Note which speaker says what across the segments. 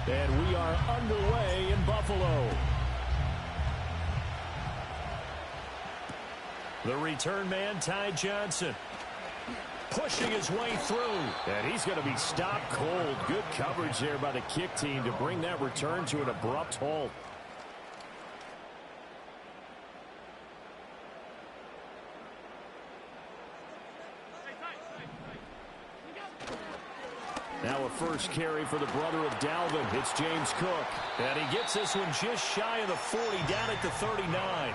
Speaker 1: And we are underway in Buffalo. The return man, Ty Johnson, pushing his way through. And he's going to be stopped cold. Good coverage there by the kick team to bring that return to an abrupt halt. Now a first carry for the brother of Dalvin. It's James Cook. And he gets this one just shy of the 40, down at the 39.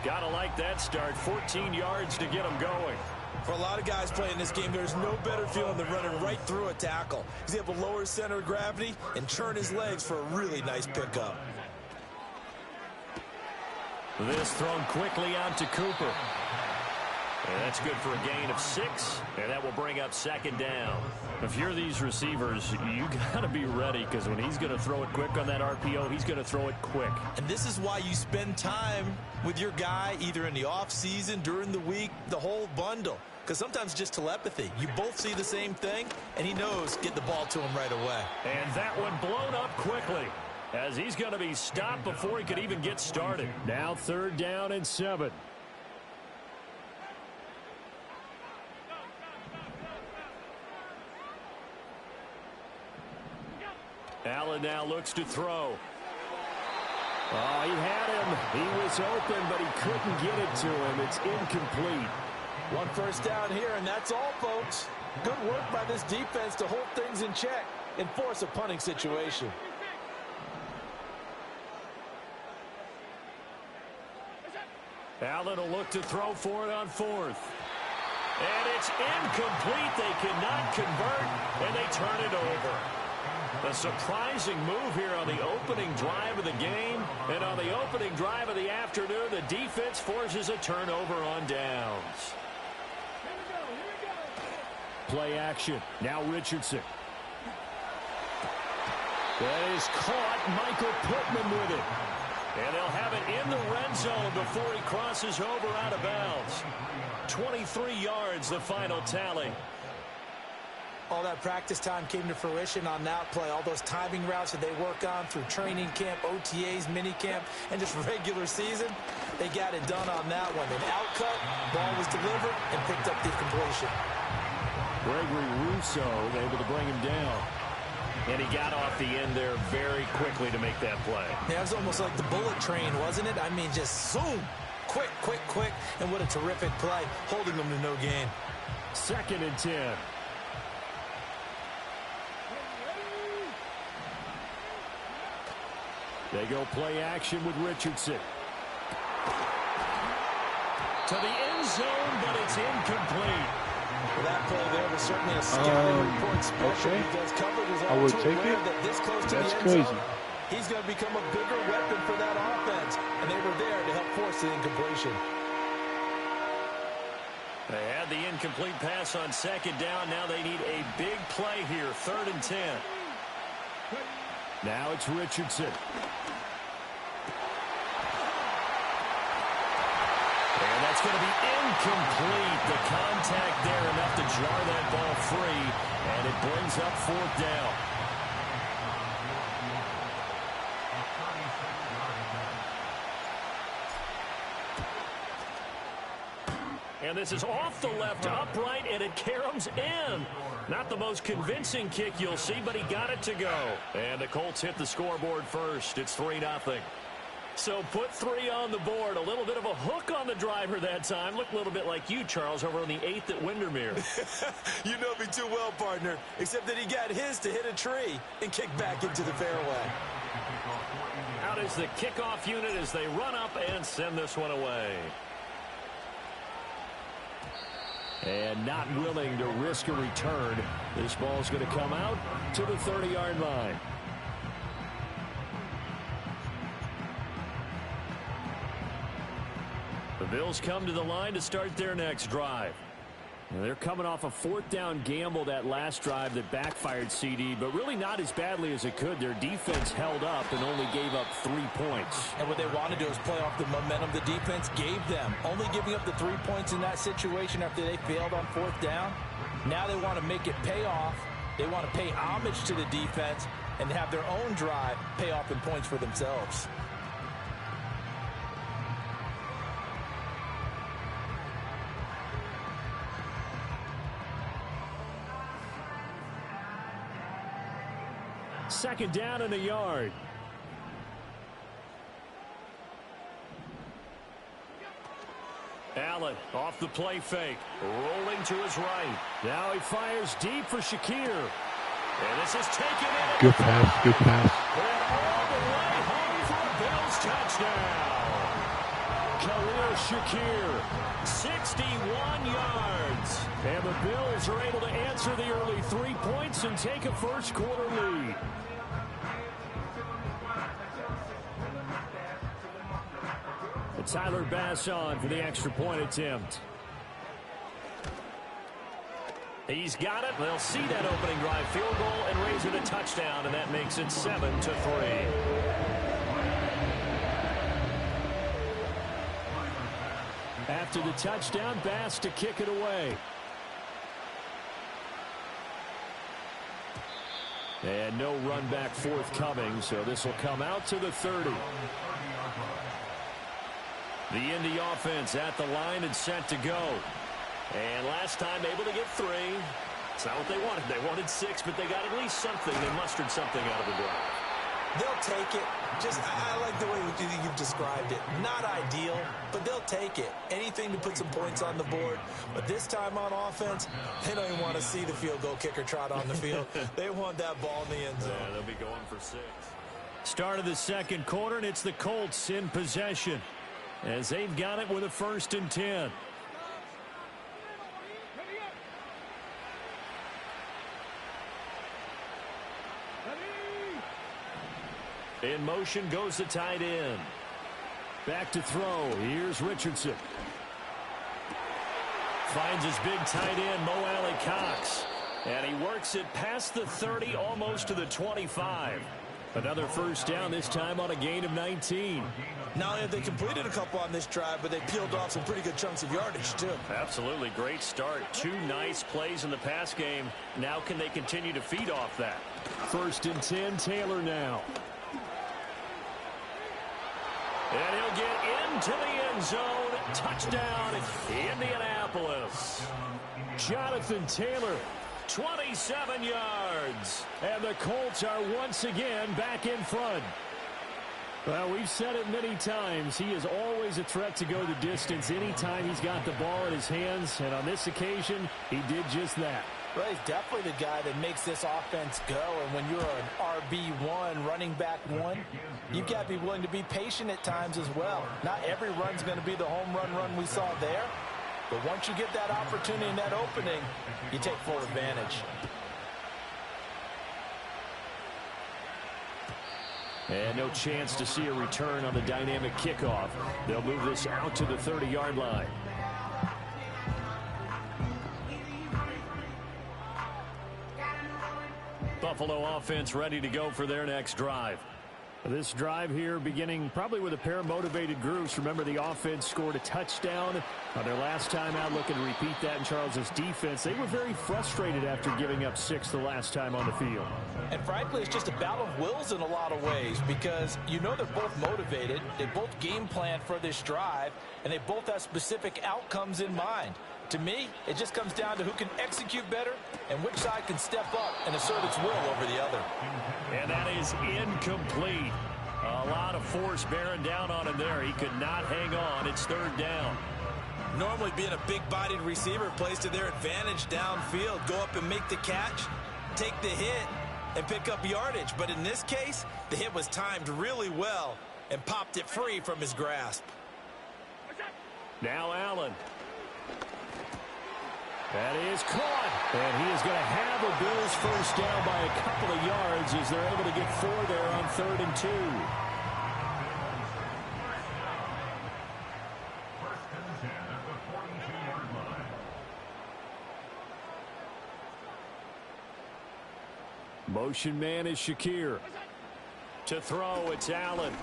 Speaker 1: Gotta like that start. 14 yards to get him going.
Speaker 2: For a lot of guys playing this game, there's no better feeling than running right through a tackle. He's able to lower his center of gravity and turn his legs for a really nice pickup.
Speaker 1: This thrown quickly out to Cooper. And that's good for a gain of 6, and that will bring up second down. If you're these receivers, you got to be ready, because when he's going to throw it quick on that RPO, he's going to throw it quick.
Speaker 2: And this is why you spend time with your guy either in the offseason, during the week, the whole bundle. Because sometimes just telepathy. You both see the same thing, and he knows get the ball to him right away.
Speaker 1: And that one blown up quickly, as he's going to be stopped before he could even get started. Now 3rd down and 7. Allen now looks to throw. Oh, he had him. He was open, but he couldn't get it to him. It's incomplete.
Speaker 2: 1 first down here, and that's all, folks. Good work by this defense to hold things in check and force a punting situation.
Speaker 1: Allen will look to throw for it on 4th. And it's incomplete. They cannot convert, and they turn it over. A surprising move here on the opening drive of the game. And on the opening drive of the afternoon, the defense forces a turnover on downs. Play action. Now Richardson. That is caught. Michael Pittman with it. And they'll have it in the red zone before he crosses over out of bounds. 23 yards, the final tally.
Speaker 3: All that practice time came to fruition on that play. All those timing routes that they work on through training camp, OTAs, minicamp, and just regular season, they got it done on that one. An outcut, ball was delivered, and picked up the completion.
Speaker 1: Gregory Rousseau able to bring him down. And he got off the end there very quickly to make that play.
Speaker 3: Yeah, it was almost like the bullet train, wasn't it? I mean, just zoom. Quick, quick, quick. And what a terrific play, holding them to no gain.
Speaker 1: 2nd and 10. They go play action with Richardson. To the end zone, but it's incomplete.
Speaker 2: Well, that play there was certainly a scouting report special.
Speaker 4: Okay.
Speaker 2: Because coverage was
Speaker 4: I
Speaker 2: all
Speaker 4: would
Speaker 2: too
Speaker 4: take
Speaker 2: aware
Speaker 4: it.
Speaker 2: that this close to
Speaker 4: That's
Speaker 2: the end
Speaker 4: crazy.
Speaker 2: zone, he's going to become a bigger weapon for that offense. And they were there to help force the incompletion.
Speaker 1: They had the incomplete pass on 2nd down. Now they need a big play here. 3rd and 10. Now it's Richardson. And that's going to be incomplete. The contact there enough to jar that ball free. And it brings up 4th down. And this is off the left upright, and it caroms in. Not the most convincing kick you'll see, but he got it to go. And the Colts hit the scoreboard first. It's 3-0. So put 3 on the board. A little bit of a hook on the driver that time. Looked a little bit like you, Charles, over on the 8th at Windermere.
Speaker 2: You know me too well, partner. Except that he got his to hit a tree and kick back into the fairway.
Speaker 1: Out is the kickoff unit as they run up and send this one away. And not willing to risk a return. This ball's going to come out to the 30-yard line. The Bills come to the line to start their next drive. They're coming off a 4th down gamble that last drive that backfired CD, but really not as badly as it could. Their defense held up and only gave up 3 points.
Speaker 3: And what they want to do is play off the momentum the defense gave them. Only giving up the 3 points in that situation after they failed on 4th down. Now they want to make it pay off. They want to pay homage to the defense and have their own drive pay off in points for themselves.
Speaker 1: Second down and a yard. Allen off the play fake, rolling to his right. Now he fires deep for Shakir. And this is taken in.
Speaker 4: Good pass, good pass.
Speaker 1: And all the way home for a Bills touchdown. Khalil Shakir, 61 yards. And the Bills are able to answer the early 3 points and take a first quarter lead. Tyler Bass on for the extra point attempt. He's got it. They'll see that opening drive field goal and raise it a touchdown, and that makes it 7-3. After the touchdown, Bass to kick it away. And no run back forthcoming, so this will come out to the 30. The Indy offense at the line and set to go. And last time able to get 3. It's not what they wanted. They wanted 6, but they got at least something. They mustered something out of the drive.
Speaker 3: They'll take it. I like the way you've described it. Not ideal, but they'll take it. Anything to put some points on the board. But this time on offense, they don't even want to see the field goal kicker trot on the field. They want that ball in the end zone.
Speaker 1: Yeah, they'll be going for 6. Start of the second quarter, and it's the Colts in possession, as they've got it with a 1st and 10. In motion goes the tight end. Back to throw. Here's Richardson. Finds his big tight end, Mo Alley Cox. And he works it past the 30, almost to the 25. Another first down, this time on a gain of 19.
Speaker 3: Not only have they completed a couple on this drive, but they peeled off some pretty good chunks of yardage, too.
Speaker 1: Absolutely. Great start. 2 nice plays in the pass game. Now can they continue to feed off that? 1st and 10, Taylor now. And he'll get into the end zone. Touchdown, Indianapolis. Jonathan Taylor, 27 yards. And the Colts are once again back in front. Well, we've said it many times. He is always a threat to go the distance anytime he's got the ball in his hands. And on this occasion, he did just that.
Speaker 3: Well, he's definitely the guy that makes this offense go. And when you're an RB1, running back 1, you've got to be willing to be patient at times as well. Not every run's going to be the home run we saw there. But once you get that opportunity and that opening, you take full advantage.
Speaker 1: And no chance to see a return on the dynamic kickoff. They'll move this out to the 30-yard line. Buffalo offense ready to go for their next drive. This drive here beginning probably with a pair of motivated groups. Remember, the offense scored a touchdown on their last time out. Looking to repeat that in Charles's defense. They were very frustrated after giving up 6 the last time on the field.
Speaker 3: And frankly, it's just a battle of wills in a lot of ways, because you know they're both motivated. They both game plan for this drive, and they both have specific outcomes in mind. To me, it just comes down to who can execute better and which side can step up and assert its will over the other.
Speaker 1: And that is incomplete. A lot of force bearing down on him there. He could not hang on. It's 3rd down.
Speaker 3: Normally, being a big-bodied receiver plays to their advantage downfield. Go up and make the catch, take the hit, and pick up yardage. But in this case, the hit was timed really well and popped it free from his grasp.
Speaker 1: Now Allen. That is caught. And he is going to have a Bills first down by a couple of yards as they're able to get 4 there on 3rd and 2. Motion man is Shakir. To throw, it's Allen.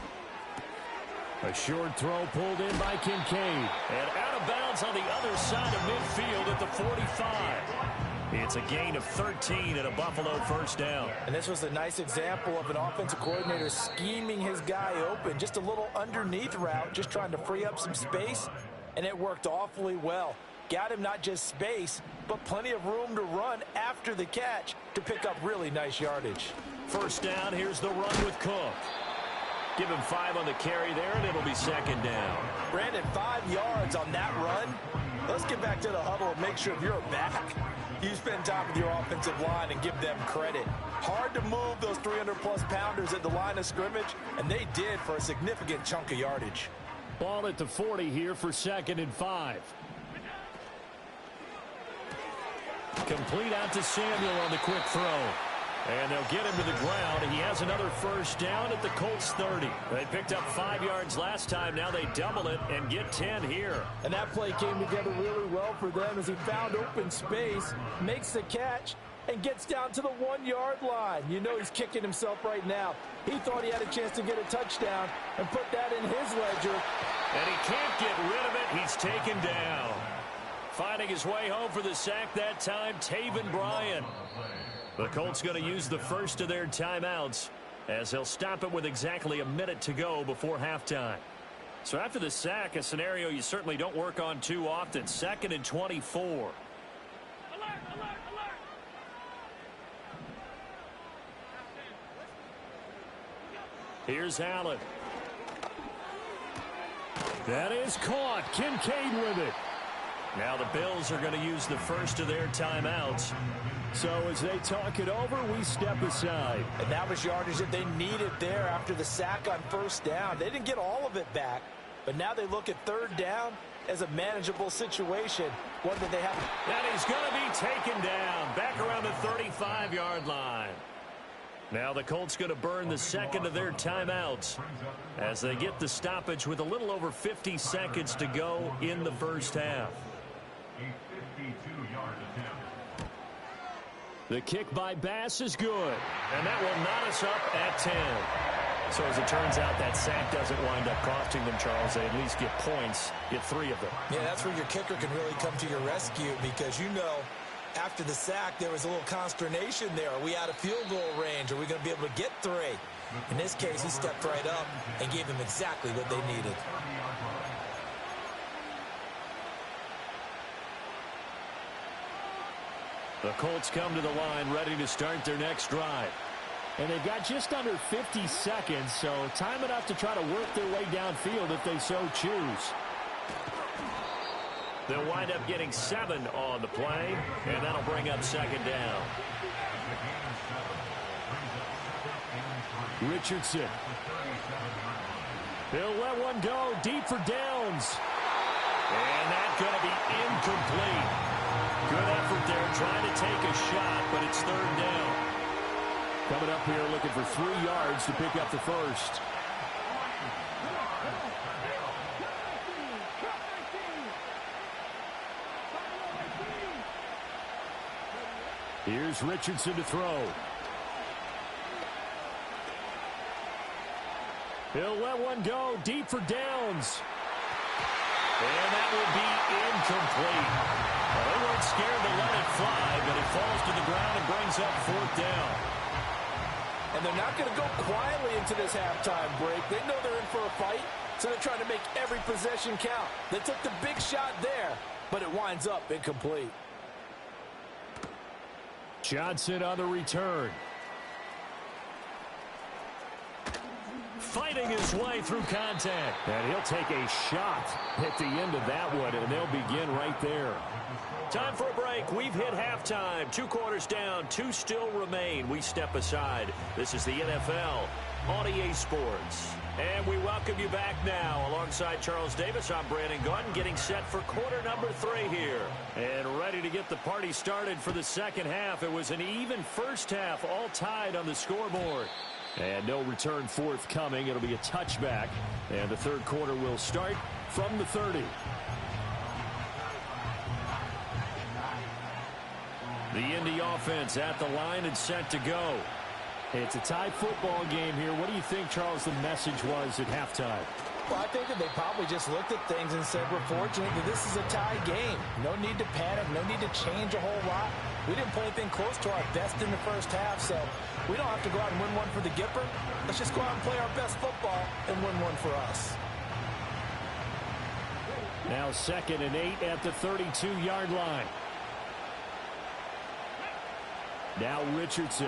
Speaker 1: A short throw pulled in by Kincaid. And out of bounds on the other side of midfield at the 45. It's a gain of 13 and a Buffalo first down.
Speaker 3: And this was a nice example of an offensive coordinator scheming his guy open. Just a little underneath route, just trying to free up some space, and it worked awfully well. Got him not just space, but plenty of room to run after the catch to pick up really nice yardage.
Speaker 1: First down, here's the run with Cook. Give him 5 on the carry there, and it'll be second down.
Speaker 3: Brandon, 5 yards on that run. Let's get back to the huddle and make sure you're back. You spend time with your offensive line and give them credit. Hard to move those 300-plus pounders at the line of scrimmage, and they did for a significant chunk of yardage.
Speaker 1: Ball at the 40 here for 2nd and 5. Complete out to Samuel on the quick throw. And they'll get him to the ground. He has another first down at the Colts 30. They picked up 5 yards last time. Now they double it and get 10 here.
Speaker 3: And that play came together really well for them as he found open space, makes the catch, and gets down to the 1-yard line. You know he's kicking himself right now. He thought he had a chance to get a touchdown and put that in his ledger.
Speaker 1: And he can't get rid of it. He's taken down. Finding his way home for the sack that time, Taven Bryan. The Colts going to use the first of their timeouts as they'll stop it with exactly a minute to go before halftime. So after the sack, a scenario you certainly don't work on too often. 2nd and 24.
Speaker 4: Alert, alert, alert.
Speaker 1: Here's Allen. That is caught. Kincaid with it. Now the Bills are going to use the first of their timeouts. So as they talk it over, we step aside.
Speaker 3: And that was yardage that they needed there after the sack on first down. They didn't get all of it back, but now they look at 3rd down as a manageable situation, one that they have.
Speaker 1: And he's going to be taken down back around the 35-yard line. Now the Colts going to burn the 2nd of their timeouts as they get the stoppage with a little over 50 seconds to go in the first half. The kick by Bass is good, and that will knot us up at 10. So as it turns out, that sack doesn't wind up costing them, Charles. They at least get points, get 3 of them.
Speaker 3: Yeah, that's where your kicker can really come to your rescue because, you know, after the sack, there was a little consternation there. Are we out of field goal range? Are we going to be able to get 3? In this case, he stepped right up and gave them exactly what they needed.
Speaker 1: The Colts come to the line ready to start their next drive. And they've got just under 50 seconds, so time enough to try to work their way downfield if they so choose. They'll wind up getting 7 on the play, and that'll bring up 2nd down. Richardson. He'll let one go deep for Downs. And that's going to be incomplete. Good effort there trying to take a shot, but it's 3rd down. Coming up here looking for 3 yards to pick up the first. Here's Richardson to throw. He'll let one go deep for Downs. And that will be incomplete. Well, they weren't scared to let it fly, but it falls to the ground and brings up 4th down.
Speaker 3: And they're not going to go quietly into this halftime break. They know they're in for a fight, so they're trying to make every possession count. They took the big shot there, but it winds up incomplete.
Speaker 1: Johnson on the return. Fighting his way through contact. And he'll take a shot at the end of that one, and they'll begin right there. Time for a break. We've hit halftime. 2 quarters down. 2 still remain. We step aside. This is the NFL on EA Sports. And we welcome you back now. Alongside Charles Davis, I'm Brandon Gaudin, getting set for quarter number 3 here. And ready to get the party started for the second half. It was an even first half, all tied on the scoreboard. And no return forthcoming. It'll be a touchback. And the third quarter will start from the 30. The Indy offense at the line and set to go. It's a tie football game here. What do you think, Charles, the message was at halftime?
Speaker 3: Well, I think that they probably just looked at things and said, we're fortunate that this is a tie game. No need to panic, no need to change a whole lot. We didn't play anything close to our best in the first half, so we don't have to go out and win one for the Gipper. Let's just go out and play our best football and win one for us.
Speaker 1: Now 2nd and 8 at the 32-yard line. Now Richardson.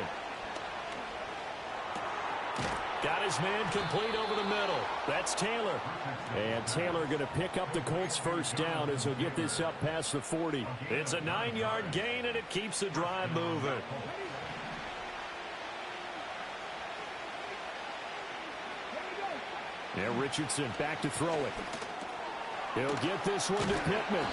Speaker 1: Got his man complete over the middle. That's Taylor. And Taylor going to pick up the Colts' first down as he'll get this up past the 40. It's a 9-yard gain, and it keeps the drive moving. Now Richardson back to throw it. He'll get this one to Pittman.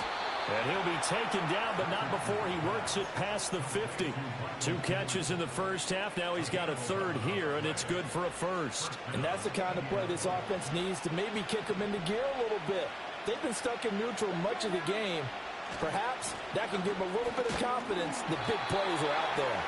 Speaker 1: And he'll be taken down, but not before he works it past the 50. 2 catches in the first half. Now he's got a third here, and it's good for a first.
Speaker 3: And that's the kind of play this offense needs to maybe kick them into gear a little bit. They've been stuck in neutral much of the game. Perhaps that can give them a little bit of confidence that big plays are out there.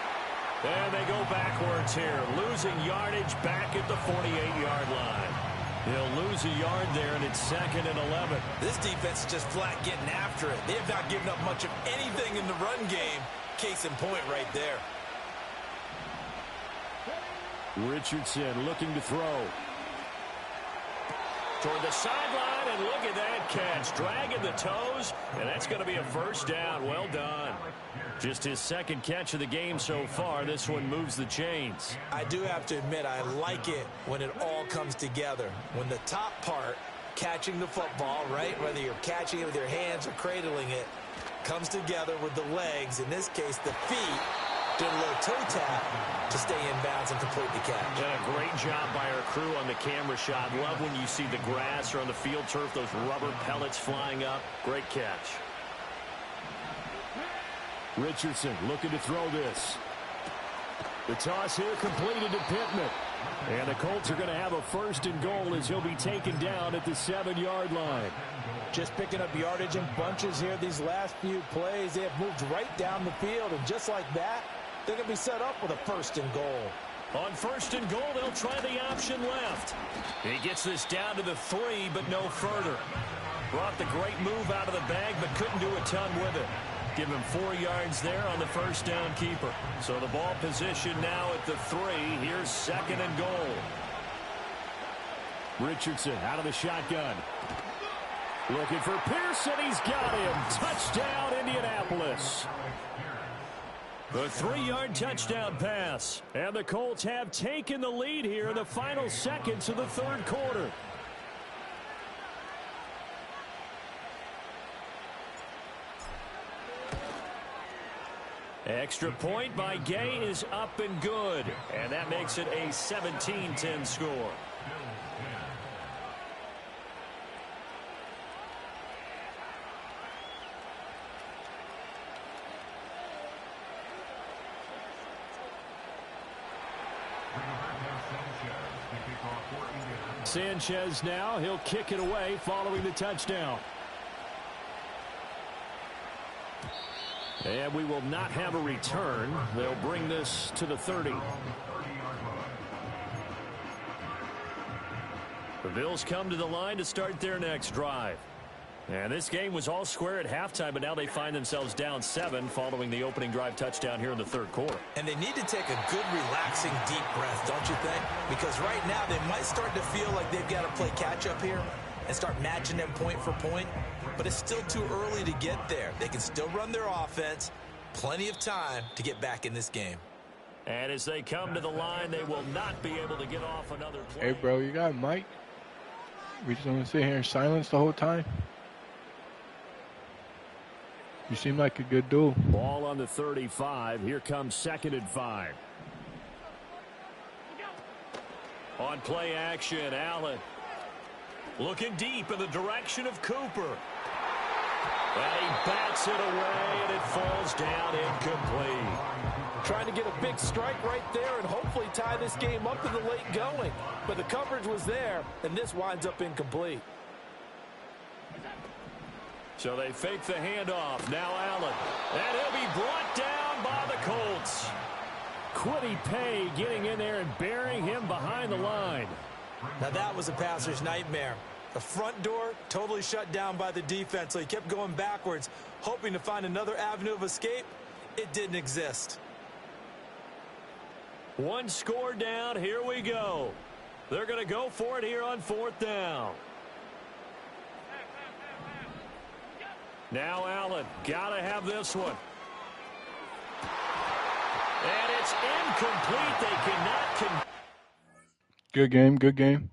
Speaker 1: And they go backwards here, losing yardage back at the 48-yard line. He'll lose a yard there, and it's 2nd and 11.
Speaker 2: This defense is just flat getting after it. They have not given up much of anything in the run game. Case in point right there.
Speaker 1: Richardson looking to throw. Toward the sideline, and look at that catch. Dragging the toes, and that's going to be a first down. Well done. Just his 2nd catch of the game so far. This one moves the chains.
Speaker 3: I do have to admit, I like it when it all comes together. When the top part, catching the football, right, whether you're catching it with your hands or cradling it, comes together with the legs, in this case the feet, doing a little toe tap to stay in bounds and complete the catch.
Speaker 1: And a great job by our crew on the camera shot. Love when you see the grass or on the field turf, those rubber pellets flying up. Great catch. Richardson looking to throw this. The toss here completed to Pittman. And the Colts are going to have a 1st and goal as he'll be taken down at the 7-yard line.
Speaker 3: Just picking up yardage in bunches here these last few plays. They have moved right down the field, and just like that, they're going to be set up with a 1st and goal.
Speaker 1: On 1st and goal, they'll try the option left. He gets this down to the 3, but no further. Brought the great move out of the bag, but couldn't do a ton with it. Give him 4 yards there on the first down keeper. So the ball position now at the 3. Here's 2nd and goal. Richardson out of the shotgun. Looking for Pearson. He's got him. Touchdown, Indianapolis. The 3-yard touchdown pass. And the Colts have taken the lead here in the final seconds of the 3rd quarter. Extra point by Gay is up and good. And that makes it a 17-10 score. Sanchez now, he'll kick it away following the touchdown. And we will not have a return. They'll bring this to the 30. The Bills come to the line to start their next drive. And this game was all square at halftime, but now they find themselves down 7 following the opening drive touchdown here in the 3rd quarter.
Speaker 2: And they need to take a good, relaxing, deep breath, don't you think? Because right now they might start to feel like they've got to play catch-up here and start matching them point for point. But it's still too early to get there. They can still run their offense. Plenty of time to get back in this game.
Speaker 1: And as they come to the line, they will not be able to get off another play.
Speaker 5: Hey, bro, you got a mic? We just want to sit here in silence the whole time? You seem like a good dude.
Speaker 1: Ball on the 35. Here comes 2nd and 5. On play action, Allen. Looking deep in the direction of Cooper. And he bats it away, and it falls down incomplete.
Speaker 3: Trying to get a big strike right there and hopefully tie this game up in the late going. But the coverage was there, and this winds up incomplete.
Speaker 1: So they fake the handoff. Now Allen. And he'll be brought down by the Colts. Kwity Paye getting in there and burying him behind the line.
Speaker 3: Now that was a passer's nightmare. The front door totally shut down by the defense, so he kept going backwards, hoping to find another avenue of escape. It didn't exist.
Speaker 1: One score down. Here we go. They're going to go for it here on 4th down. Now Allen, got to have this one. And it's incomplete. They cannot.
Speaker 5: Good game, good game.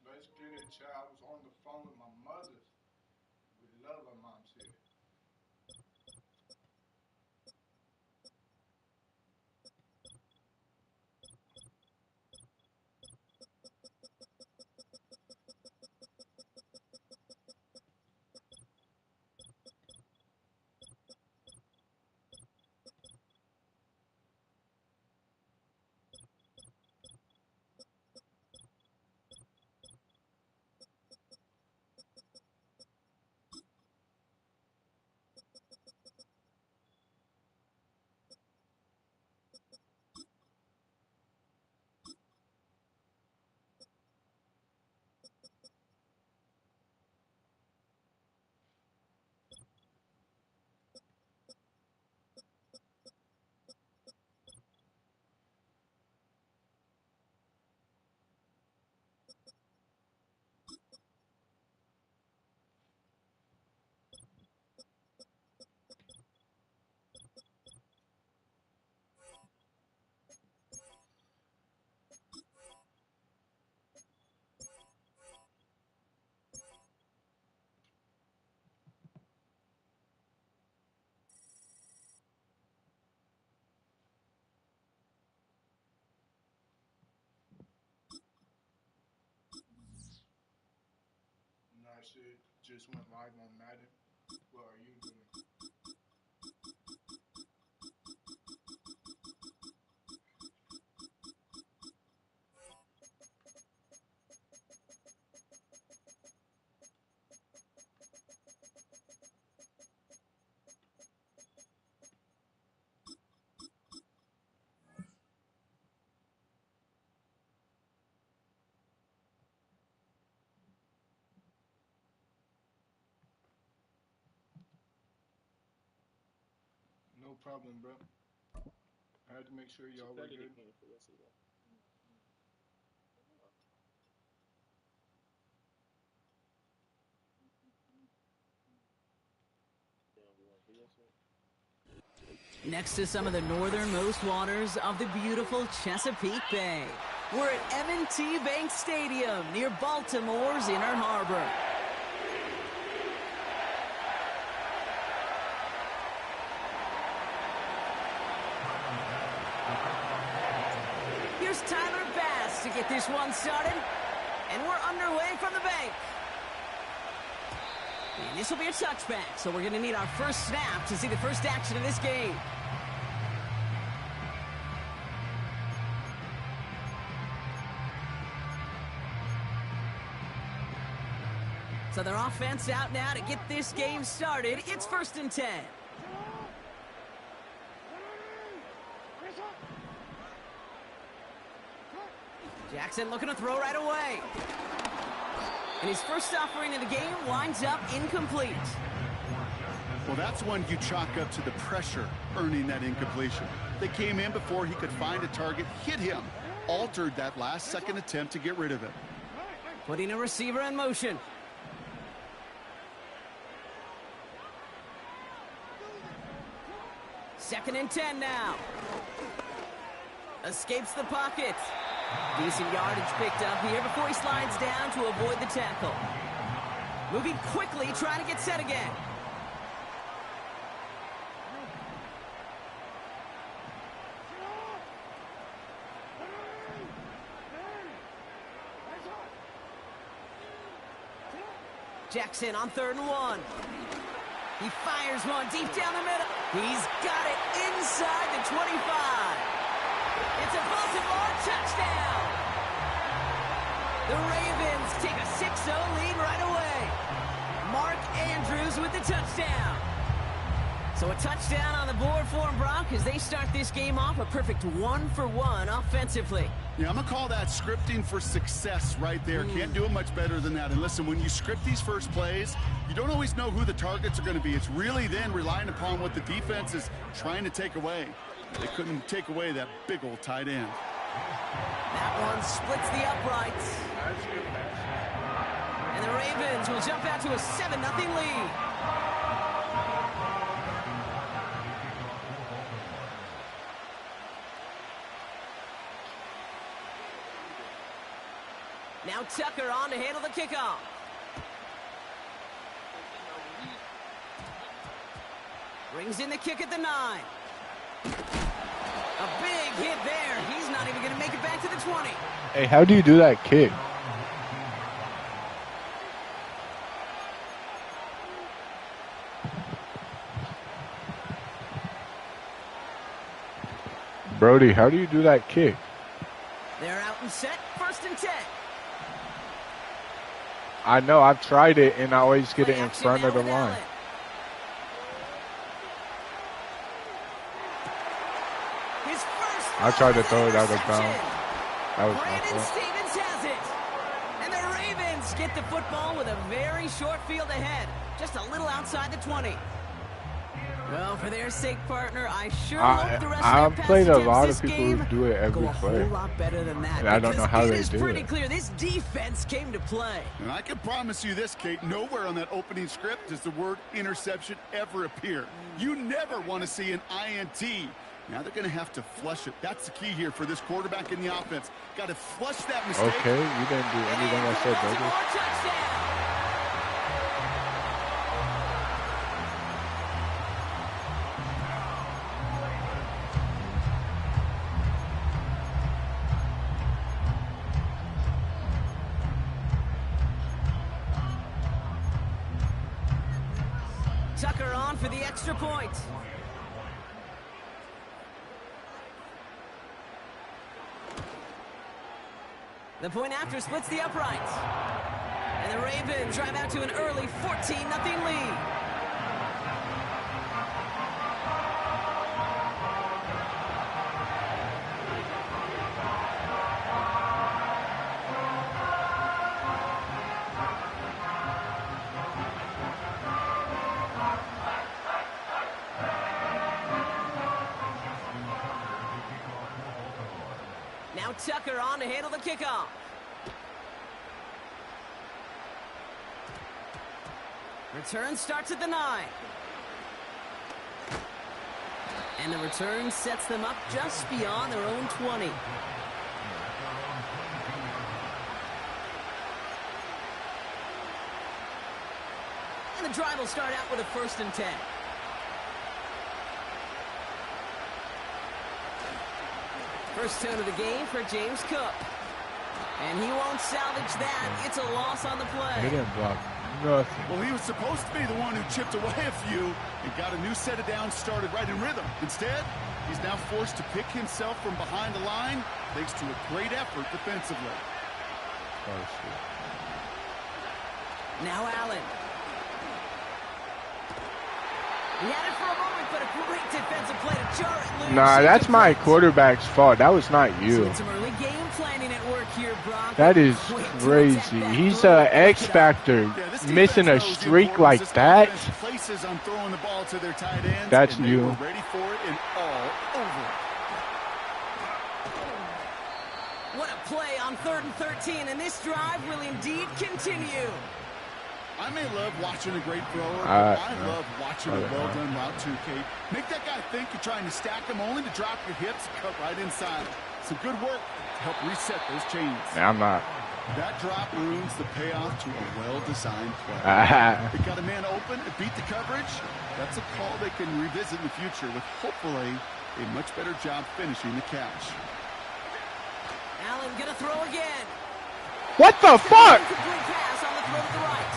Speaker 5: Basically, the child was on the phone with my mother. We love her, mom said. shit just went live on Madden. What are you doing? No problem, bro. I had to make sure y'all were good.
Speaker 6: Next to some of the northernmost waters of the beautiful Chesapeake Bay, we're at M&T Bank Stadium near Baltimore's Inner Harbor. Here's Tyler Bass to get this one started, and we're underway from the bank. And this will be a touchback, so we're going to need our first snap to see the first action of this game. So their offense out now to get this game started. It's 1st and 10. Jackson looking to throw right away. And his first offering of the game winds up incomplete.
Speaker 7: Well, that's one you chalk up to the pressure earning that incompletion. They came in before he could find a target, hit him, altered that last-second attempt to get rid of it.
Speaker 6: Putting a receiver in motion. Second and 10 now. Escapes the pocket. Decent yardage picked up here before he slides down to avoid the tackle. Moving quickly, trying to get set again. Jackson on 3rd and 1. He fires one deep down the middle. He's got it inside the 25. It's a Baltimore touchdown. The Ravens take a 6-0 lead right away. Mark Andrews with the touchdown. So a touchdown on the board for them, Brock, as they start this game off a perfect 1-for-1 offensively.
Speaker 7: Yeah, I'm going to call that scripting for success right there. Can't do it much better than that. And listen, when you script these first plays, you don't always know who the targets are going to be. It's really then relying upon what the defense is trying to take away. They couldn't take away that big old tight end.
Speaker 6: That one splits the uprights. And the Ravens will jump out to a 7-0 lead. Now Tucker on to handle the kickoff. Brings in the kick at the 9. A big hit there. He's not even going to make it back to the 20.
Speaker 8: Hey, how do you do that kick? Brody, how do you do that kick?
Speaker 6: They're out and set. 1st and 10.
Speaker 8: I know, I've tried it, and I always get it in front of the line. I tried to throw it out of bounds. That was my fault.
Speaker 6: Stevens has it. And the Ravens get the football with a very short field ahead. Just a little outside the 20. Well, for their sake, partner, I sure hope the rest of their
Speaker 8: played a
Speaker 6: passing
Speaker 8: lot
Speaker 6: this
Speaker 8: of people
Speaker 6: game
Speaker 8: who do it every
Speaker 6: go a
Speaker 8: play.
Speaker 6: whole lot better than that.
Speaker 8: And I don't know how they do it.
Speaker 6: It is pretty clear this defense came to play.
Speaker 7: And I can promise you this, Kate, nowhere on that opening script does the word interception ever appear. You never want to see an INT. Now they're going to have to flush it. That's the key here for this quarterback in the offense. Got to flush that mistake.
Speaker 8: Okay, you didn't do anything I said, baby.
Speaker 6: Touchdown. Tucker on for the extra point. The point after splits the uprights. And the Ravens drive out to an early 14-0 lead. Now Tucker on to handle the kickoff. Return starts at the 9. And the return sets them up just beyond their own 20. And the drive will start out with a 1st and 10. First turn of the game for James Cook. And he won't salvage that. It's a loss on the play.
Speaker 8: He didn't block nothing.
Speaker 7: Well, he was supposed to be the one who chipped away a few and got a new set of downs started right in rhythm. Instead, he's now forced to pick himself from behind the line thanks to a great effort defensively.
Speaker 6: Now Allen. He had it for a moment, but a great defensive play to jar it loose.
Speaker 8: Nah, that's my quarterback's fault. That was not you.
Speaker 6: Some early game planning at work here, Brock.
Speaker 8: That is crazy. He's an X factor. Missing a streak like that.
Speaker 7: Places on throwing the ball to their tight ends.
Speaker 8: That's
Speaker 7: and
Speaker 8: you.
Speaker 7: They were ready for it and all over it.
Speaker 6: What a play on 3rd and 13, and this drive will indeed continue.
Speaker 7: I may love watching a great thrower, but I love watching a well-done route too, Kate. Make that guy think you're trying to stack him only to drop your hips, cut right inside. Some good work to help reset those chains.
Speaker 8: Nah, I'm not.
Speaker 7: That drop ruins the payoff to a well-designed play. It got a man open, it beat the coverage. That's a call they can revisit in the future with hopefully a much better job finishing the catch.
Speaker 6: Allen gonna throw again.
Speaker 8: What the fuck?
Speaker 6: Incomplete pass on the throw to the right.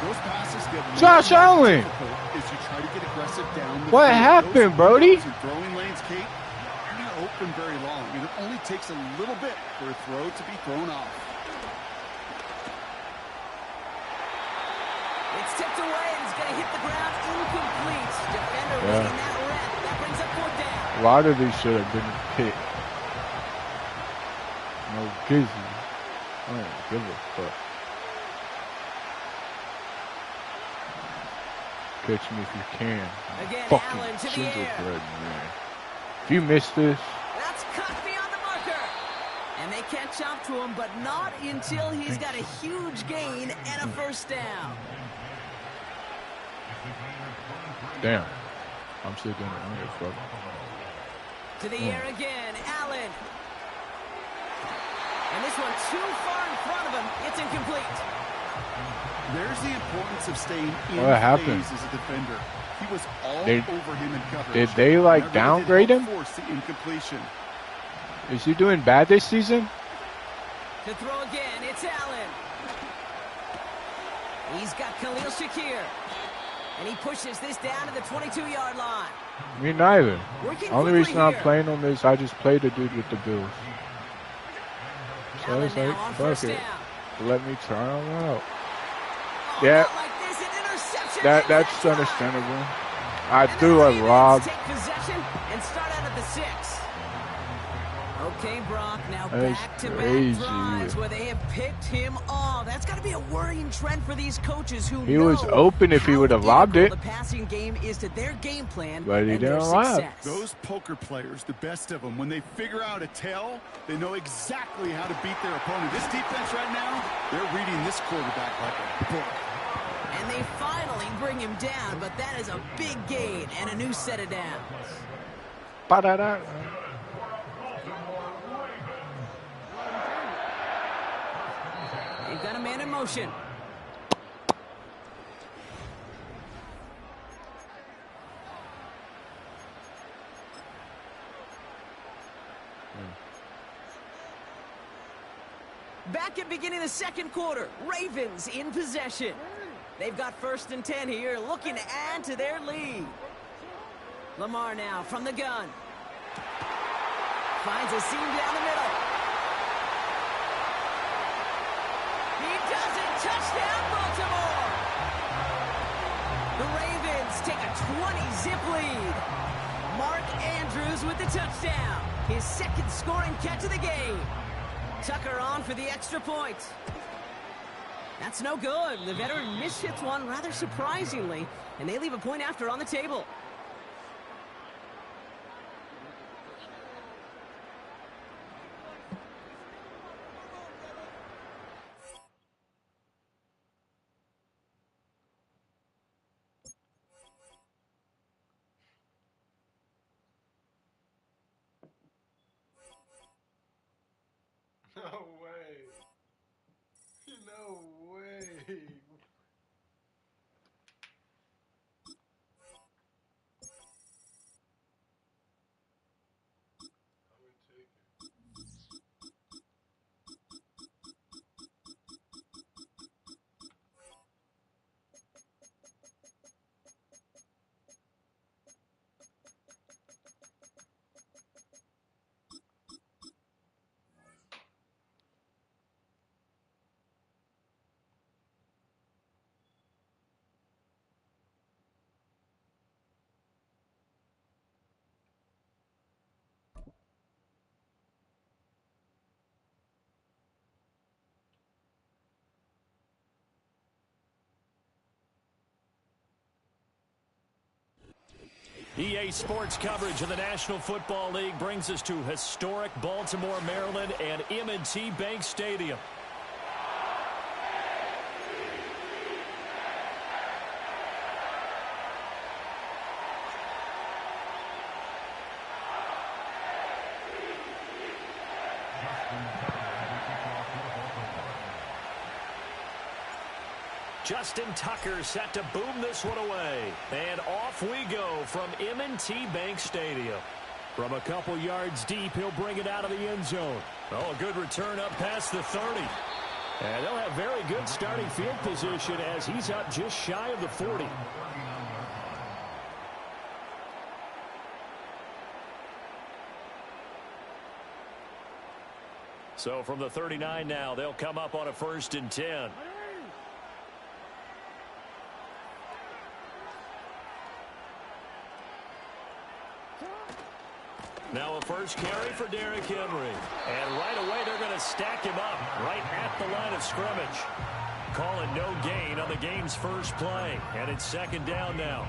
Speaker 7: Those passes get
Speaker 8: Josh Allen.
Speaker 7: As you try to get aggressive down the
Speaker 8: What
Speaker 7: field.
Speaker 8: happened,
Speaker 7: Those
Speaker 8: Brody?
Speaker 7: throwing lanes, Kate, are not open very long, and it only takes a little bit for a throw to be thrown off.
Speaker 6: It's tipped away and it's gonna hit the ground incomplete. Defender reading that rep. That brings up 4th down.
Speaker 8: A lot of these should have been picked. No Gizzy. I don't give a fuck. Catch me if you can.
Speaker 6: Again,
Speaker 8: Fucking
Speaker 6: Allen to the
Speaker 8: gingerbread,
Speaker 6: air.
Speaker 8: man. If you miss this,
Speaker 6: That's cut beyond the marker. And they catch up to him, but not until he's got a huge gain and a 1st down.
Speaker 8: damn. I'm still doing it under, fuck.
Speaker 6: To the air again, Allen. And this one too far in front of him. It's incomplete.
Speaker 7: There's the importance of staying in
Speaker 8: What happened?
Speaker 7: phase as a defender. He was all over him in coverage.
Speaker 8: Did they, like,
Speaker 7: Never
Speaker 8: downgrade
Speaker 7: did
Speaker 8: him?
Speaker 7: Force the incompletion.
Speaker 8: Is he doing bad this season?
Speaker 6: To throw again, it's Allen. He's got Khalil Shakir. And he pushes this down to the 22-yard line.
Speaker 8: Me neither.
Speaker 6: Working
Speaker 8: Only
Speaker 6: quickly
Speaker 8: reason I'm
Speaker 6: here.
Speaker 8: playing on this, I just played the dude with the Bills. So
Speaker 6: Allen
Speaker 8: it's
Speaker 6: now
Speaker 8: like,
Speaker 6: on
Speaker 8: fuck
Speaker 6: 1st
Speaker 8: it.
Speaker 6: down.
Speaker 8: Let me try him out.
Speaker 6: Oh,
Speaker 8: Yeah.
Speaker 6: not like this, an interception.
Speaker 8: That's
Speaker 6: And
Speaker 8: understandable. I
Speaker 6: And
Speaker 8: threw
Speaker 6: the
Speaker 8: a
Speaker 6: Ravens
Speaker 8: rob.
Speaker 6: take possession and start out at the 6. Okay, Brock, now
Speaker 8: That's
Speaker 6: back-to-back
Speaker 8: crazy.
Speaker 6: drives where they have picked him off. That's got to be a worrying trend for these coaches who
Speaker 8: He
Speaker 6: know
Speaker 8: was open if he
Speaker 6: how
Speaker 8: would have lobbed
Speaker 6: integral
Speaker 8: it.
Speaker 6: The passing game is to their game plan
Speaker 8: But he
Speaker 6: and their
Speaker 8: didn't lob.
Speaker 6: success.
Speaker 7: Those poker players, the best of them, when they figure out a tell, they know exactly how to beat their opponent. This defense right now, they're reading this quarterback like a book.
Speaker 6: And they finally bring him down, but that is a big gain and a new set of downs.
Speaker 8: Ba-da-da.
Speaker 6: They've got a man in motion. Back at beginning of the 2nd quarter, Ravens in possession. They've got 1st and 10 here, looking to add to their lead. Lamar now from the gun. Finds a seam down the middle. He does it. Touchdown, Baltimore. The Ravens take a 20-zip lead. Mark Andrews with the touchdown. His 2nd scoring catch of the game. Tucker on for the extra point. That's no good. The veteran mishits one rather surprisingly, and they leave a point after on the table.
Speaker 5: No way. No way. I'm gonna take it.
Speaker 1: EA Sports coverage of the National Football League brings us to historic Baltimore, Maryland, and M&T Bank Stadium. Justin Tucker set to boom this one away. And off we go from M&T Bank Stadium. From a couple yards deep, he'll bring it out of the end zone. Oh, a good return up past the 30. And they'll have very good starting field position as he's up just shy of the 40. So from the 39 now, they'll come up on a 1st and 10. Now a first carry for Derrick Henry. And right away they're going to stack him up right at the line of scrimmage. Calling no gain on the game's first play. And it's 2nd down now.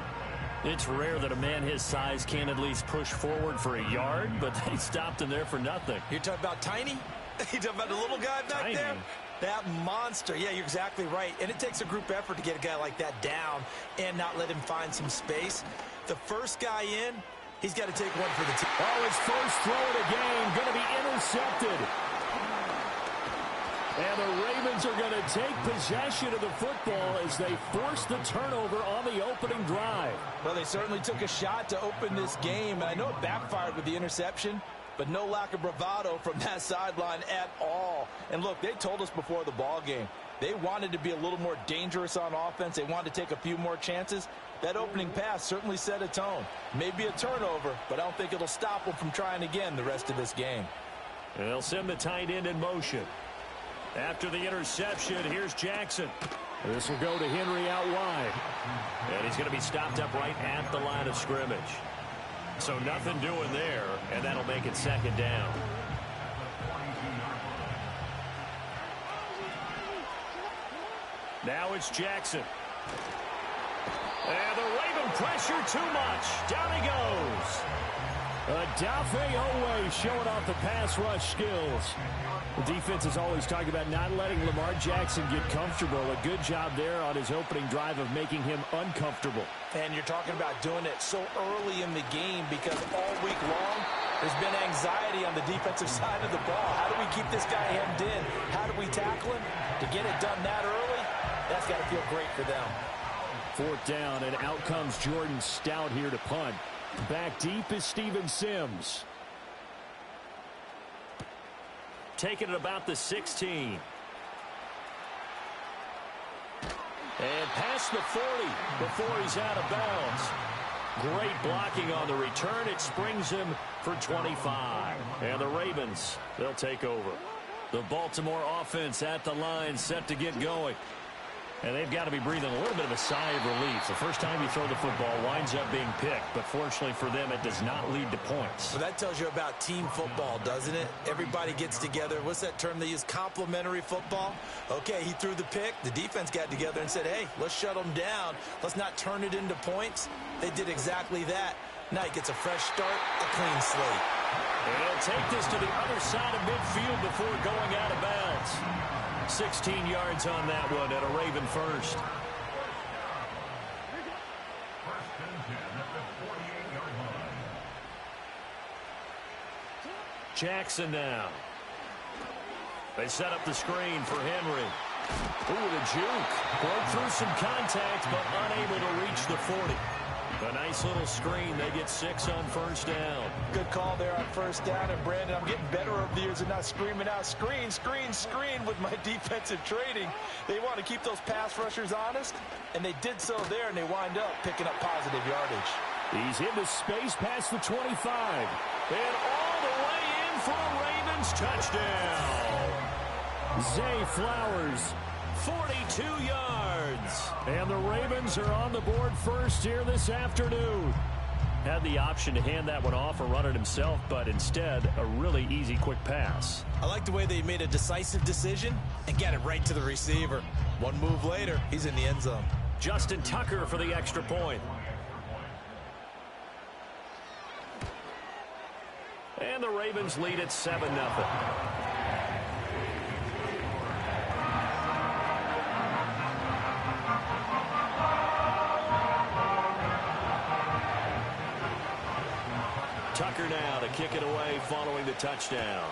Speaker 1: It's rare that a man his size can at least push forward for a yard, but they stopped him there for nothing.
Speaker 3: You're talking about Tiny? You're talking about the little guy back
Speaker 1: Tiny.
Speaker 3: there? That monster. Yeah, you're exactly right. And it takes a group effort to get a guy like that down and not let him find some space. The first guy in, he's got to take one for the team.
Speaker 1: Oh, his first throw of the game going to be intercepted. And the Ravens are going to take possession of the football as they force the turnover on the opening drive.
Speaker 3: Well, they certainly took a shot to open this game, and I know it backfired with the interception, but no lack of bravado from that sideline at all. And look, they told us before the ball game, they wanted to be a little more dangerous on offense. They wanted to take a few more chances. That opening pass certainly set a tone. Maybe a turnover, but I don't think it'll stop them from trying again the rest of this game.
Speaker 1: And they'll send the tight end in motion. After the interception, here's Jackson. This will go to Henry out wide. And he's going to be stopped up right at the line of scrimmage. So nothing doing there, and that'll make it 2nd down. Now it's Jackson. And the Raven pressure too much. Down he goes. Adafe Owe showing off the pass rush skills. The defense is always talking about not letting Lamar Jackson get comfortable. A good job there on his opening drive of making him uncomfortable.
Speaker 3: And you're talking about doing it so early in the game because all week long there's been anxiety on the defensive side of the ball. How do we keep this guy hemmed in? How do we tackle him? To get it done that early, that's got to feel great for them.
Speaker 1: 4th down, and out comes Jordan Stout here to punt. Back deep is Steven Sims. Taking it about the 16. And past the 40 before he's out of bounds. Great blocking on the return. It springs him for 25. And the Ravens, they'll take over. The Baltimore offense at the line, set to get going. And they've got to be breathing a little bit of a sigh of relief. The first time you throw the football winds up being picked, but fortunately for them, it does not lead to points.
Speaker 3: Well, that tells you about team football, doesn't it? Everybody gets together. What's that term they use? Complementary football? Okay, he threw the pick. The defense got together and said, hey, let's shut them down. Let's not turn it into points. They did exactly that. Now he gets a fresh start, a clean slate.
Speaker 1: And he'll take this to the other side of midfield before going out of bounds. 16 yards on that one at a Raven first. Jackson now. They set up the screen for Henry. Ooh, the juke. Broke through some contact, but unable to reach the 40. A nice little screen. They get 6 on first down.
Speaker 3: Good call there on first down. And, Brandon, I'm getting better over the years and not screaming out, screen, screen, screen with my defensive training. They want to keep those pass rushers honest, and they did so there, and they wind up picking up positive yardage.
Speaker 1: He's into space past the 25. And all the way in for a Ravens touchdown. Zay Flowers, 42 yards. And the Ravens are on the board first here this afternoon. Had the option to hand that one off or run it himself, but instead, a really easy, quick pass.
Speaker 3: I like the way they made a decisive decision and got it right to the receiver. One move later, he's in the end zone.
Speaker 1: Justin Tucker for the extra point. And the Ravens lead at 7-0. Tucker now to kick it away following the touchdown.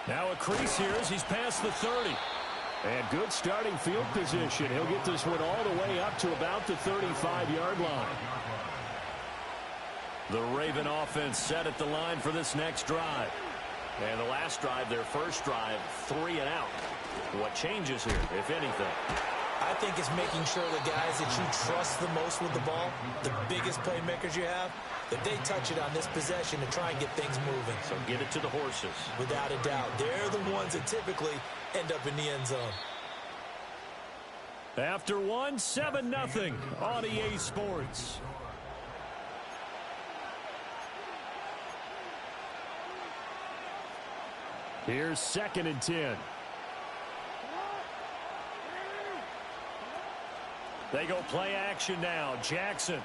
Speaker 1: Now a crease here as he's past the 30. And good starting field position. He'll get this one all the way up to about the 35-yard line. The Raven offense set at the line for this next drive. And the last drive, their first drive, 3 and out. What changes here, if anything?
Speaker 3: I think it's making sure the guys that you trust the most with the ball, the biggest playmakers you have, that they touch it on this possession to try and get things moving.
Speaker 1: So get it to the horses.
Speaker 3: Without a doubt. They're the ones that typically end up in the end zone.
Speaker 1: After one, 7-0 on EA Sports. Here's 2nd and 10. They go play action now. Jackson.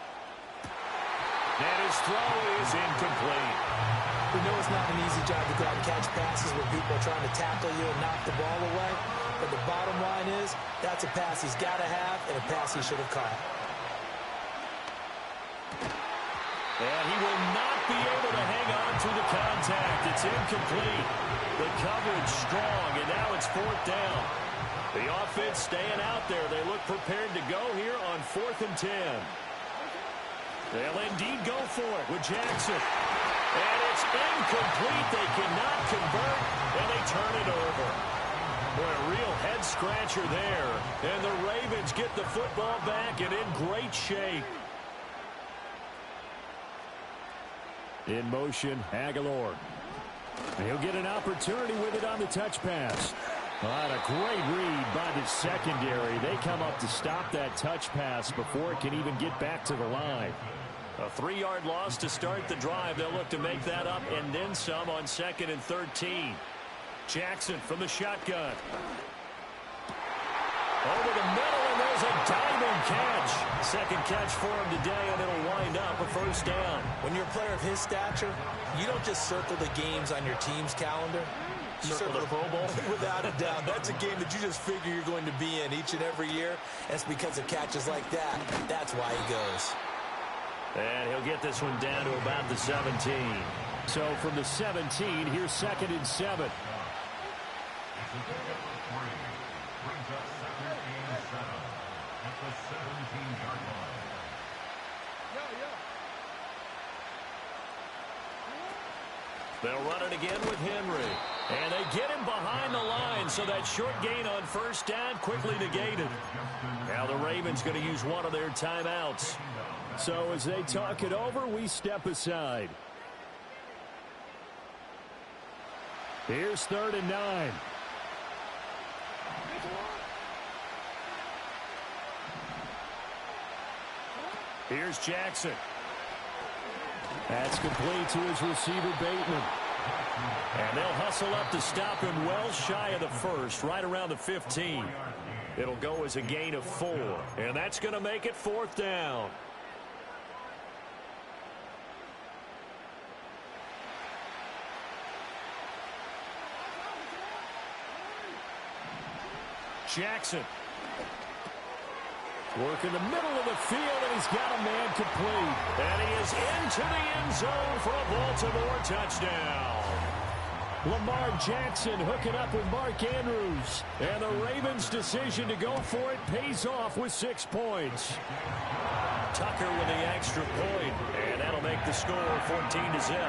Speaker 1: And his throw is incomplete.
Speaker 3: We know it's not an easy job to go out and catch passes when people are trying to tackle you and knock the ball away. But the bottom line is, that's a pass he's got to have and a pass he should have caught.
Speaker 1: And he will not be able to hang on to the contact. It's incomplete. The coverage strong, and now it's 4th down. The offense staying out there. They look prepared to go here on 4th and 10. They'll indeed go for it with Jackson. And it's incomplete. They cannot convert, and they turn it over. Boy, a real head-scratcher there. And the Ravens get the football back and in great shape. In motion, Aguilar. He'll get an opportunity with it on the touch pass. Well, a great read by the secondary. They come up to stop that touch pass before it can even get back to the line. A 3-yard loss to start the drive. They'll look to make that up and then some on 2nd and 13. Jackson from the shotgun. Over the middle, and there's a diamond catch. Second catch for him today, and it'll wind up a first down.
Speaker 3: When you're a player of his stature, you don't just circle the games on your team's calendar. You
Speaker 1: circle the Pro Bowl?
Speaker 3: Without a doubt. That's a game that you just figure you're going to be in each and every year. And it's because of catches like that. That's why he goes.
Speaker 1: And he'll get this one down to about the 17. So from the 17, here's 2nd and 7. They'll run it again with Henry. And they get him behind the line, so that short gain on first down quickly negated. Now the Ravens going to use one of their timeouts. So as they talk it over, we step aside. Here's 3rd and 9. Here's Jackson. That's complete to his receiver, Bateman. And they'll hustle up to stop him well shy of the first, right around the 15. It'll go as a gain of 4, and that's going to make it 4th down. Jackson. Working the middle of the field, and he's got a man complete. And he is into the end zone for a Baltimore touchdown. Lamar Jackson hooking up with Mark Andrews. And the Ravens' decision to go for it pays off with 6 points. Tucker with the extra point, and that'll make the score 14-0.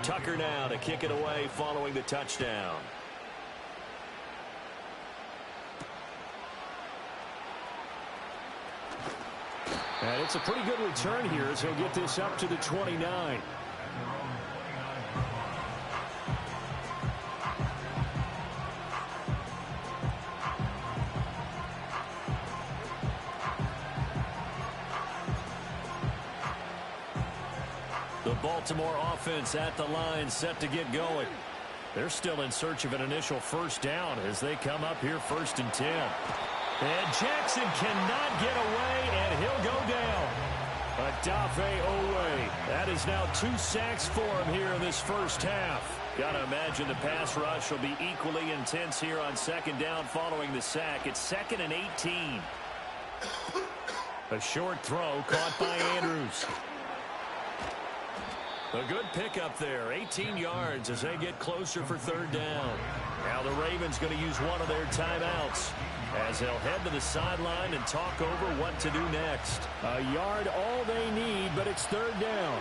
Speaker 1: Tucker now to kick it away following the touchdown. And it's a pretty good return here as he'll get this up to the 29. The Baltimore offense at the line, set to get going. They're still in search of an initial first down as they come up here 1st and 10. And Jackson cannot get away, and he'll go down. Adafe Owe. That is now 2 sacks for him here in this first half. Got to imagine the pass rush will be equally intense here on 2nd down following the sack. It's 2nd and 18. A short throw caught by Andrews. A good pickup there, 18 yards as they get closer for 3rd down. Now the Ravens going to use one of their timeouts as they'll head to the sideline and talk over what to do next. A yard all they need, but it's 3rd down.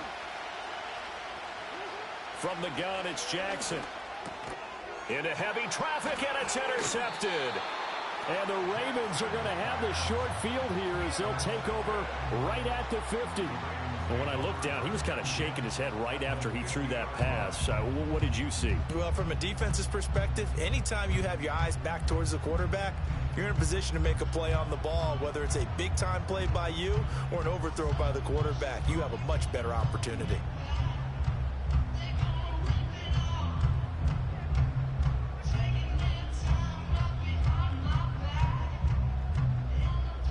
Speaker 1: From the gun, it's Jackson. Into heavy traffic, and it's intercepted. And the Ravens are going to have the short field here as they'll take over right at the 50. And when I looked down, he was kind of shaking his head right after he threw that pass. What did you see?
Speaker 2: Well, from a defense's perspective, anytime you have your eyes back towards the quarterback, you're in a position to make a play on the ball, whether it's a big-time play by you or an overthrow by the quarterback. You have a much better opportunity.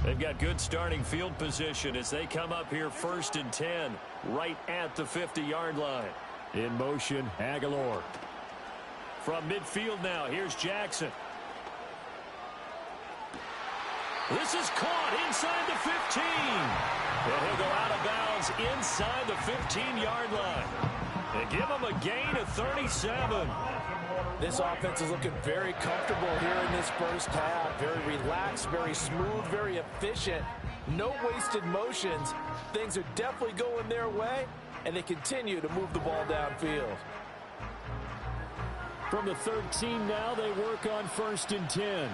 Speaker 1: They've got good starting field position as they come up here 1st and 10, right at the 50-yard line. In motion, Aguilar. From midfield now, here's Jackson. This is caught inside the 15. And he'll go out of bounds inside the 15-yard line. They give him a gain of 37.
Speaker 3: This offense is looking very comfortable here in this first half. Very relaxed, very smooth, very efficient. No wasted motions. Things are definitely going their way, and they continue to move the ball downfield.
Speaker 1: From the 13 now, they work on 1st and 10.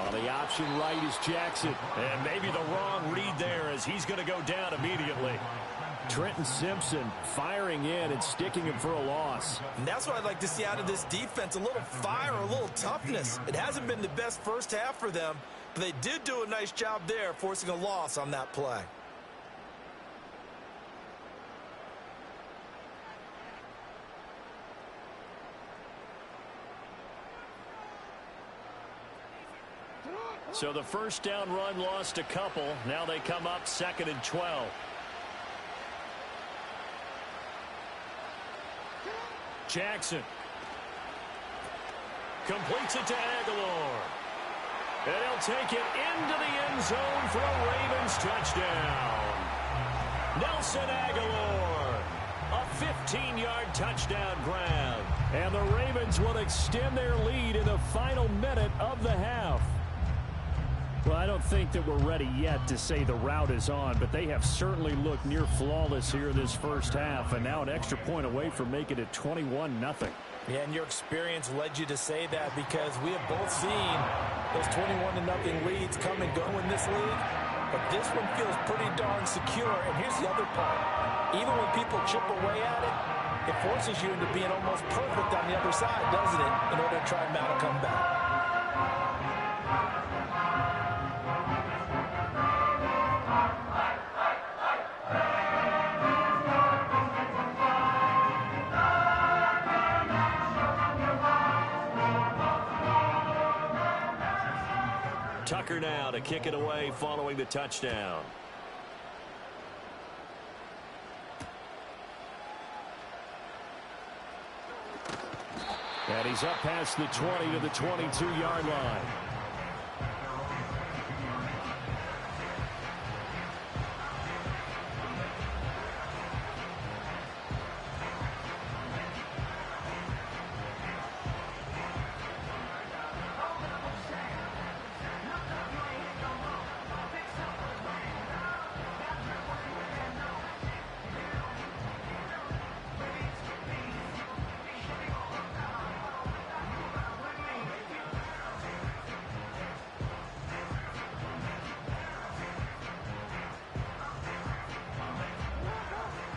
Speaker 1: On the option right is Jackson. And maybe the wrong read there as he's going to go down immediately. Trenton Simpson firing in and sticking him for a loss.
Speaker 2: And that's what I'd like to see out of this defense, a little fire, a little toughness. It hasn't been the best first half for them, but they did do a nice job there forcing a loss on that play.
Speaker 1: So the first down run lost a couple. Now they come up 2nd and 12. Jackson completes it to Aguilar. And he'll take it into the end zone for a Ravens touchdown. Nelson Aguilar, a 15-yard touchdown grab. And the Ravens will extend their lead in the final minute of the half. Well, I don't think that we're ready yet to say the route is on, but they have certainly looked near flawless here this first half, and now an extra point away from making it 21-0.
Speaker 3: Yeah, and your experience led you to say that because we have both seen those 21-0 leads come and go in this league, but this one feels pretty darn secure. And here's the other part. Even when people chip away at it, it forces you into being almost perfect on the other side, doesn't it, in order to try and mount a comeback.
Speaker 1: Tucker now to kick it away following the touchdown. And he's up past the 20 to the 22-yard line.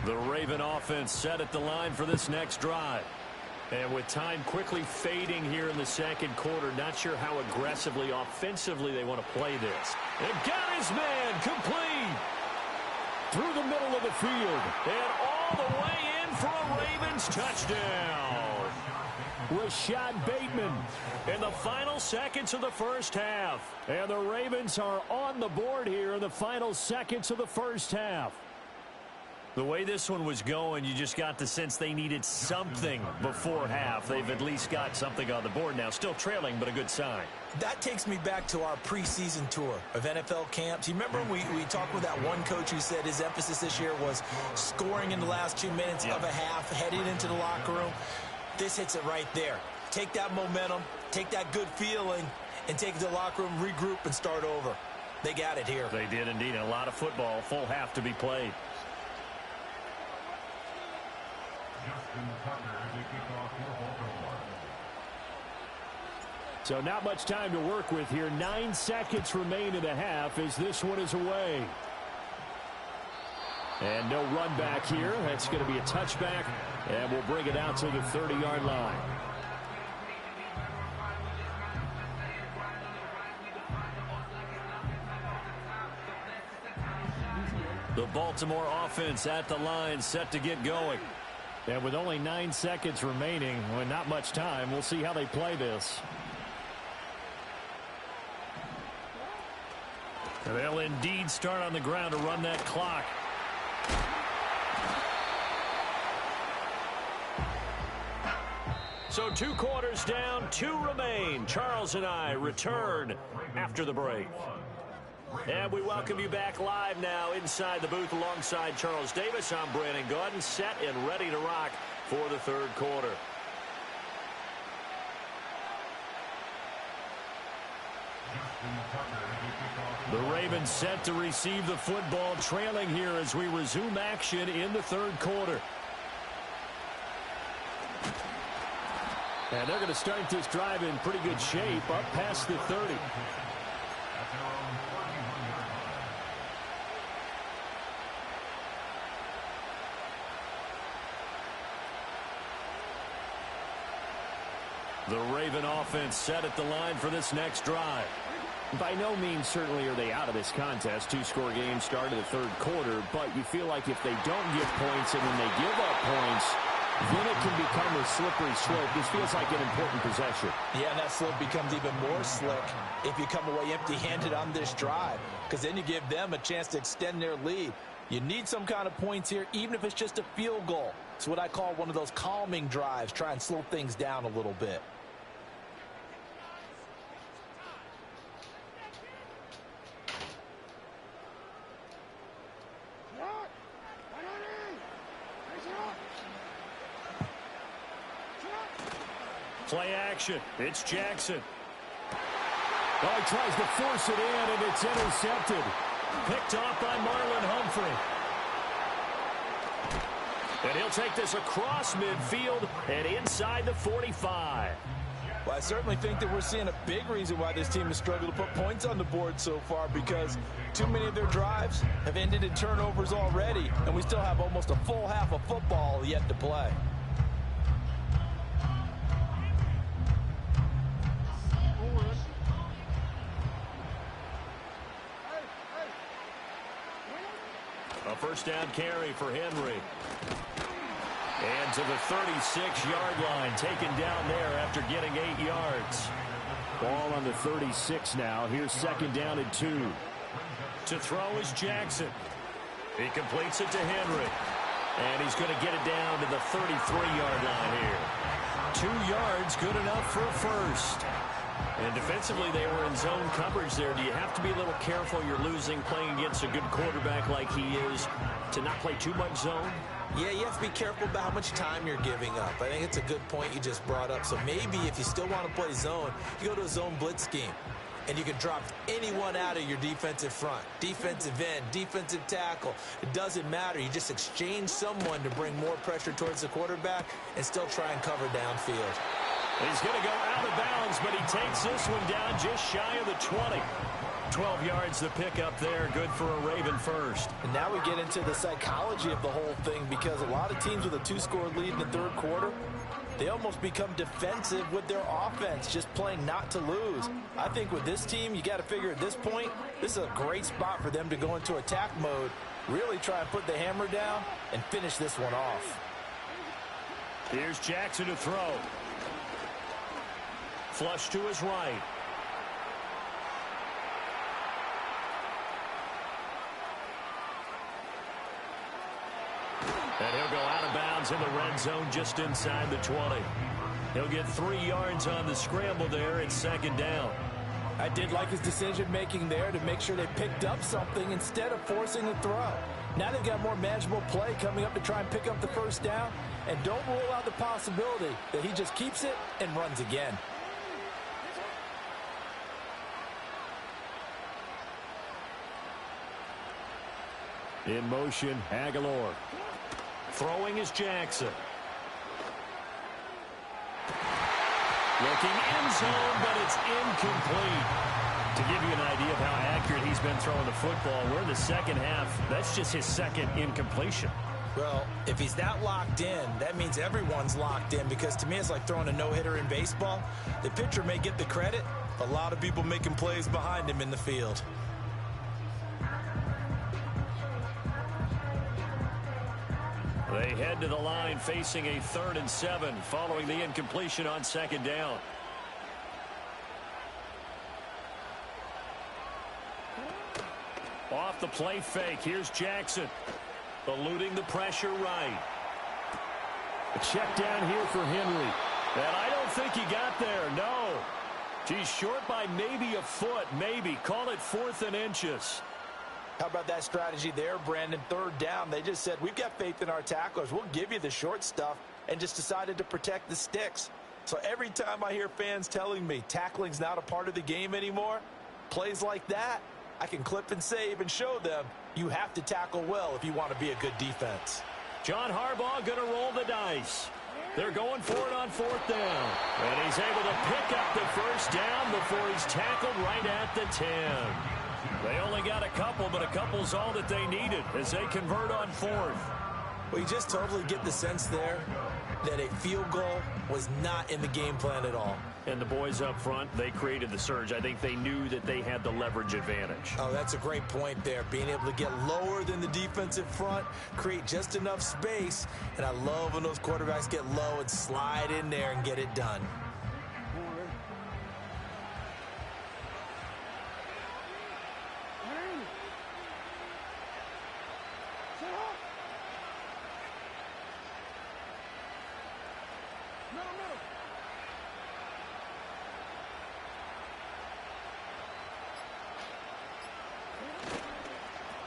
Speaker 1: The Raven offense set at the line for this next drive. And with time quickly fading here in the second quarter, not sure how aggressively, offensively they want to play this. And got his man complete through the middle of the field. And all the way in for a Ravens touchdown. Rashad Bateman in the final seconds of the first half. And the Ravens are on the board here in the final seconds of the first half. The way this one was going, you just got the sense they needed something before half. They've at least got something on the board now. Still trailing, but a good sign.
Speaker 3: That takes me back to our preseason tour of NFL camps. You remember we talked with that one coach who said his emphasis this year was scoring in the last 2 minutes of a half, heading into the locker room. This hits it right there. Take that momentum, take that good feeling, and take it to the locker room, regroup, and start over. They got it here.
Speaker 1: They did indeed. A lot of football, full half to be played. So not much time to work with here. 9 seconds remain in the half as this one is away. And no run back here. That's going to be a touchback. And we'll bring it out to the 30-yard line. The Baltimore offense at the line, set to get going. And with only 9 seconds remaining, with not much time, we'll see how they play this. And they'll indeed start on the ground to run that clock. So 2 quarters down, 2 remain. Charles and I return after the break. And we welcome you back live now inside the booth alongside Charles Davis. I'm Brandon Gaudin, set and ready to rock for the third quarter. The Ravens set to receive the football, trailing here as we resume action in the third quarter. And they're going to start this drive in pretty good shape, up past the 30. The Raven offense set at the line for this next drive. By no means certainly are they out of this contest. 2-score game start of the third quarter, but you feel like if they don't get points and when they give up points, then it can become a slippery slope. This feels like an important possession. Yeah, and that slope becomes even more slick if you come away empty-handed on this drive, because then you give them a chance to extend their lead. You need some kind of points here, even if it's just a field goal. It's what I call one of those calming drives, try and slow things down a little bit. Play action. It's Jackson.
Speaker 9: Oh, he tries to force it in, and it's intercepted.
Speaker 1: Picked off by Marlon Humphrey. And he'll take this across midfield and inside the 45.
Speaker 3: Well, I certainly think that we're seeing a big reason why this team has struggled to put points on the board so far, because too many of their drives have ended in turnovers already, and we still have almost a full half of football yet to play.
Speaker 1: A first down carry for Henry. And to the 36-yard line, taken down there after getting 8 yards.
Speaker 9: Ball on the 36 now. Here's second down and 2.
Speaker 1: To throw is Jackson. He completes it to Henry. And he's going to get it down to the 33-yard line here. 2 yards, good enough for a first. And defensively, they were in zone coverage there. Do you have to be a little careful? You're losing playing against a good quarterback like he is to not play too much zone?
Speaker 3: Yeah, you have to be careful about how much time you're giving up. I think it's a good point you just brought up. So maybe if you still want to play zone, you go to a zone blitz scheme. And you can drop anyone out of your defensive front. Defensive end, defensive tackle. It doesn't matter. You just exchange someone to bring more pressure towards the quarterback and still try and cover downfield.
Speaker 1: He's going to go out of bounds, but he takes this one down just shy of the 20. 12 yards the pickup there. Good for a Raven first.
Speaker 3: And now we get into the psychology of the whole thing, because a lot of teams with a 2-score lead in the third quarter, they almost become defensive with their offense, just playing not to lose. I think with this team, you got to figure at this point, this is a great spot for them to go into attack mode, really try and put the hammer down and finish this one off.
Speaker 1: Here's Jackson to throw. Flush to his right. And he'll go out of bounds in the red zone just inside the 20. He'll get 3 yards on the scramble there. It's second down.
Speaker 3: I did like his decision-making there to make sure they picked up something instead of forcing the throw. Now they've got more manageable play coming up to try and pick up the first down. And don't rule out the possibility that he just keeps it and runs again.
Speaker 9: In motion, Aguilar.
Speaker 1: Throwing is Jackson. Looking end zone, but it's incomplete. To give you an idea of how accurate he's been throwing the football, we're in the second half. That's just his second incompletion.
Speaker 3: Well, if he's that locked in, that means everyone's locked in, because to me it's like throwing a no-hitter in baseball. The pitcher may get the credit. A lot of people making plays behind him in the field.
Speaker 1: They head to the line facing a 3rd and 7 following the incompletion on second down. Off the play fake. Here's Jackson. Eluding the pressure right.
Speaker 9: A check down here for Henry.
Speaker 1: And I don't think he got there. No. He's short by maybe a foot. Maybe. Call it 4th and inches.
Speaker 3: How about that strategy there, Brandon? 3rd down. They just said, we've got faith in our tacklers. We'll give you the short stuff, and just decided to protect the sticks. So every time I hear fans telling me tackling's not a part of the game anymore, plays like that, I can clip and save and show them you have to tackle well if you want to be a good defense.
Speaker 1: John Harbaugh going to roll the dice. They're going for it on 4th down. And he's able to pick up the first down before he's tackled right at the 10. They only got a couple, but a couple's all that they needed as they convert on 4th.
Speaker 3: Well, you just totally get the sense there that a field goal was not in the game plan at all.
Speaker 1: And the boys up front, they created the surge. I think they knew that they had the leverage advantage.
Speaker 3: Oh, that's a great point there. Being able to get lower than the defensive front, create just enough space. And I love when those quarterbacks get low and slide in there and get it done.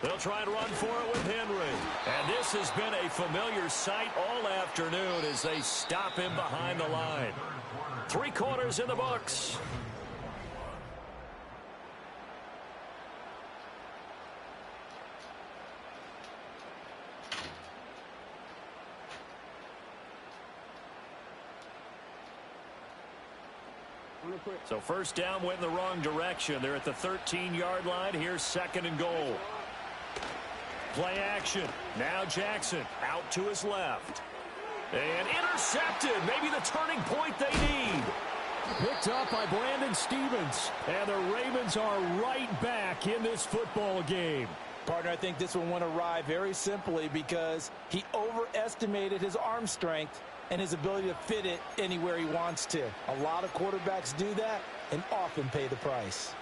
Speaker 1: They'll try and run for it with Henry. And this has been a familiar sight all afternoon as they stop him behind the line. 3 quarters in the books. So first down went in the wrong direction. They're at the 13-yard line. Here's 2nd and goal. Play action. Now Jackson out to his left. And intercepted. Maybe the turning point they need.
Speaker 9: Picked up by Brandon Stevens. And the Ravens are right back in this football game.
Speaker 3: Partner, I think this one went awry very simply because he overestimated his arm strength and his ability to fit it anywhere he wants to. A lot of quarterbacks do that and often pay the price.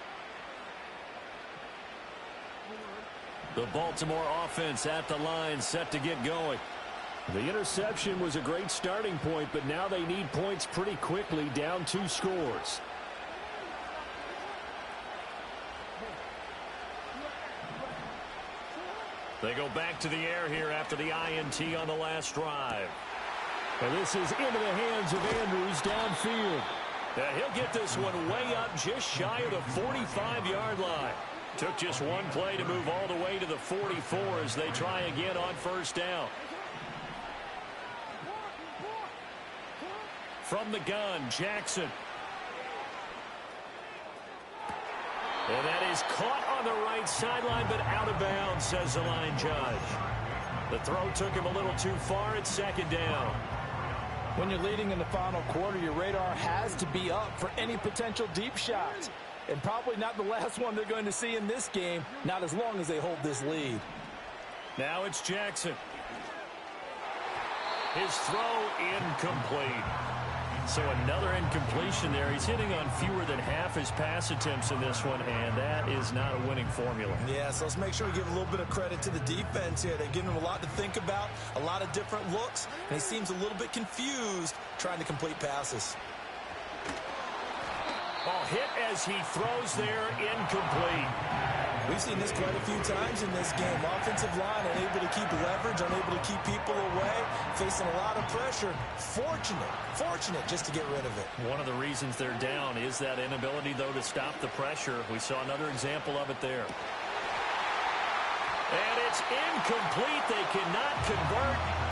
Speaker 1: The Baltimore offense at the line, set to get going.
Speaker 9: The interception was a great starting point, but now they need points pretty quickly, down 2 scores.
Speaker 1: They go back to the air here after the INT on the last drive.
Speaker 9: And this is into the hands of Andrews downfield.
Speaker 1: He'll get this one way up just shy of the 45-yard line. Took just one play to move all the way to the 44 as they try again on first down. From the gun, Jackson. And that is caught on the right sideline, but out of bounds, says the line judge. The throw took him a little too far. It's 2nd down.
Speaker 3: When you're leading in the final quarter, your radar has to be up for any potential deep shots. And probably not the last one they're going to see in this game, not as long as they hold this lead.
Speaker 1: Now it's Jackson. His throw incomplete. So another incompletion there. He's hitting on fewer than half his pass attempts in this one, and that is not a winning formula.
Speaker 2: Yeah, so let's make sure we give a little bit of credit to the defense here. They've given him a lot to think about, a lot of different looks, and he seems a little bit confused trying to complete passes.
Speaker 1: Ball hit as he throws there, incomplete.
Speaker 2: We've seen this quite a few times in this game. Offensive line unable to keep leverage, unable to keep people away, facing a lot of pressure. Fortunate just to get rid of it.
Speaker 1: One of the reasons they're down is that inability, though, to stop the pressure. We saw another example of it there. And it's incomplete. They cannot convert.